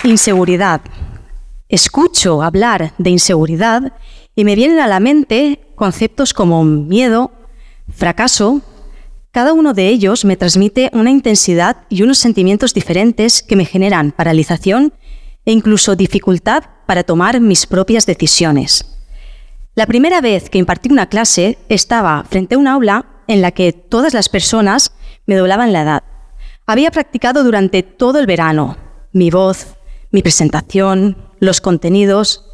Inseguridad. Escucho hablar de inseguridad y me vienen a la mente conceptos como miedo, fracaso. Cada uno de ellos me transmite una intensidad y unos sentimientos diferentes que me generan paralización e incluso dificultad para tomar mis propias decisiones. La primera vez que impartí una clase estaba frente a un aula en la que todas las personas me doblaban la edad. Había practicado durante todo el verano mi voz, mi presentación, los contenidos.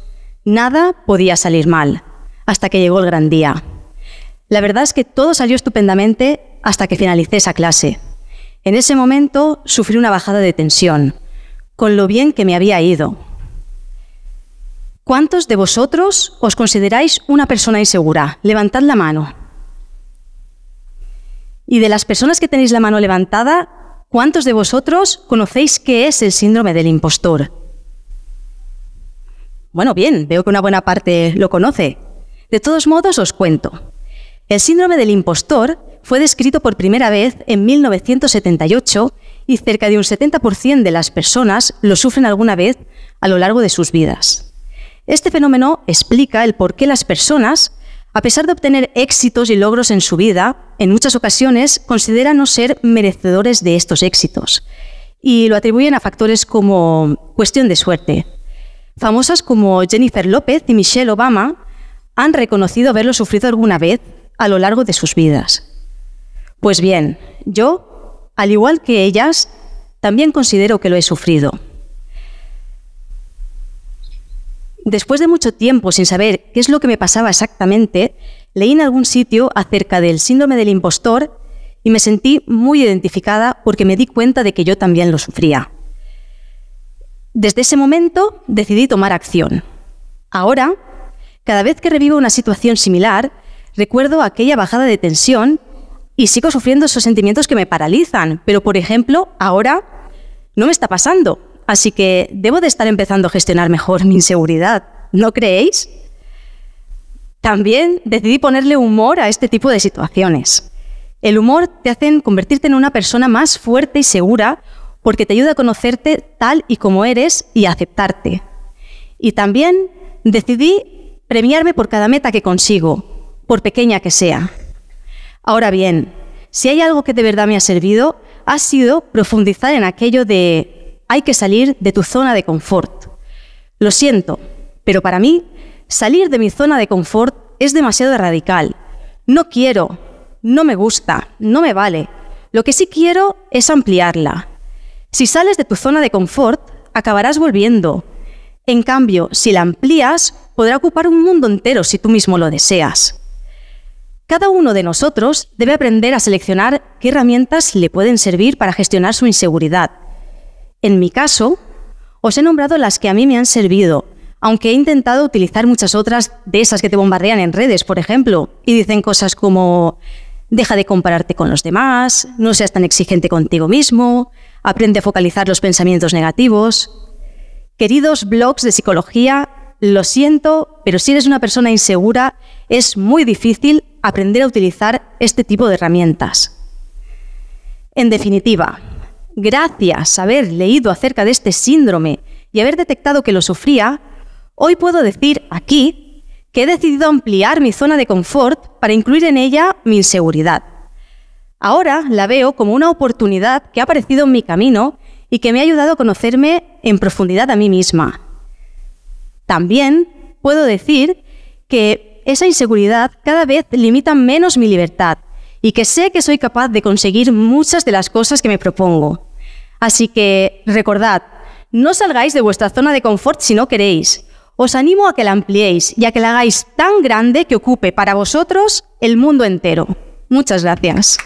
Nada podía salir mal, hasta que llegó el gran día. La verdad es que todo salió estupendamente hasta que finalicé esa clase. En ese momento sufrí una bajada de tensión, con lo bien que me había ido. ¿Cuántos de vosotros os consideráis una persona insegura? Levantad la mano. Y de las personas que tenéis la mano levantada, ¿cuántos de vosotros conocéis qué es el síndrome del impostor? Bueno, bien, veo que una buena parte lo conoce. De todos modos, os cuento. El síndrome del impostor fue descrito por primera vez en 1978 y cerca de un 70% de las personas lo sufren alguna vez a lo largo de sus vidas. Este fenómeno explica el por qué las personas, a pesar de obtener éxitos y logros en su vida, en muchas ocasiones consideran no ser merecedores de estos éxitos y lo atribuyen a factores como cuestión de suerte. Famosas como Jennifer López y Michelle Obama han reconocido haberlo sufrido alguna vez a lo largo de sus vidas. Pues bien, yo, al igual que ellas, también considero que lo he sufrido. Después de mucho tiempo sin saber qué es lo que me pasaba exactamente, leí en algún sitio acerca del síndrome del impostor y me sentí muy identificada porque me di cuenta de que yo también lo sufría. Desde ese momento decidí tomar acción. Ahora, cada vez que revivo una situación similar, recuerdo aquella bajada de tensión y sigo sufriendo esos sentimientos que me paralizan, pero, por ejemplo, ahora no me está pasando. Así que debo de estar empezando a gestionar mejor mi inseguridad, ¿no creéis? También decidí ponerle humor a este tipo de situaciones. El humor te hace convertirte en una persona más fuerte y segura porque te ayuda a conocerte tal y como eres y a aceptarte. Y también decidí premiarme por cada meta que consigo, por pequeña que sea. Ahora bien, si hay algo que de verdad me ha servido, ha sido profundizar en aquello de hay que salir de tu zona de confort. Lo siento, pero para mí, salir de mi zona de confort es demasiado radical. No quiero, no me gusta, no me vale. Lo que sí quiero es ampliarla. Si sales de tu zona de confort, acabarás volviendo. En cambio, si la amplías, podrá ocupar un mundo entero si tú mismo lo deseas. Cada uno de nosotros debe aprender a seleccionar qué herramientas le pueden servir para gestionar su inseguridad. En mi caso, os he nombrado las que a mí me han servido, aunque he intentado utilizar muchas otras de esas que te bombardean en redes, por ejemplo, y dicen cosas como deja de compararte con los demás, no seas tan exigente contigo mismo, aprende a focalizar los pensamientos negativos. Queridos blogs de psicología, lo siento, pero si eres una persona insegura, es muy difícil aprender a utilizar este tipo de herramientas. En definitiva, gracias a haber leído acerca de este síndrome y haber detectado que lo sufría, hoy puedo decir aquí que he decidido ampliar mi zona de confort para incluir en ella mi inseguridad. Ahora la veo como una oportunidad que ha aparecido en mi camino y que me ha ayudado a conocerme en profundidad a mí misma. También puedo decir que esa inseguridad cada vez limita menos mi libertad y que sé que soy capaz de conseguir muchas de las cosas que me propongo. Así que recordad, no salgáis de vuestra zona de confort si no queréis. Os animo a que la ampliéis y a que la hagáis tan grande que ocupe para vosotros el mundo entero. Muchas gracias.